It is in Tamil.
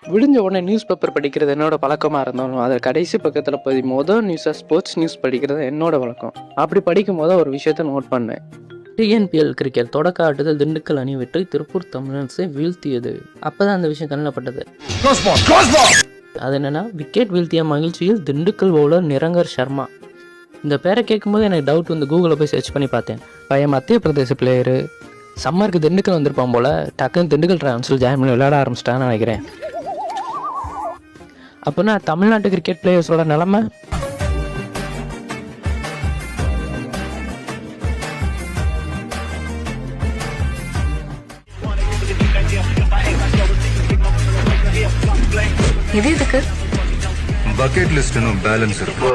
விடிஞ்ச உடனே நியூஸ் பேப்பர் படிக்கிறது என்னோட பழக்கமாக இருந்தாலும் அதில் கடைசி பக்கத்தில் போய் மொதல் நியூஸாக ஸ்போர்ட்ஸ் நியூஸ் படிக்கிறது என்னோட வழக்கம். அப்படி படிக்கும் போது ஒரு விஷயத்த நோட் பண்ணேன். டிஎன்பிஎல் கிரிக்கெட் தொடக்க ஆட்டத்தில் திண்டுக்கல் அணி வெற்றி திருப்பூர் தமிழன்ஸை வீழ்த்தியது. அப்போ தான் அந்த விஷயம் கண்ணப்பட்டது. அது என்னென்னா, விக்கெட் வீழ்த்திய மகிழ்ச்சியில் திண்டுக்கல் பவுலர் நிரங்கர் சர்மா. இந்த பேரை கேட்கும்போது எனக்கு டவுட் வந்து கூகுளில் போய் சர்ச் பண்ணி பார்த்தேன். பையன் மத்திய பிரதேச பிளேயரு, சம்மருக்கு திண்டுக்கல் வந்திருப்பான் போல், டக்குன்னு திண்டுக்கல் டிரான்ஸில் ஜாயின் பண்ணி விளையாட ஆரம்பிச்சிட்டான்னு நினைக்கிறேன். அப்போனா தமிழ்நாட்டு கிரிக்கெட் பிளேயர்ஸோட நிலமை. இது எதுக்கு? பக்கெட் லிஸ்ட்னு பேலன்ஸ் இருக்கு.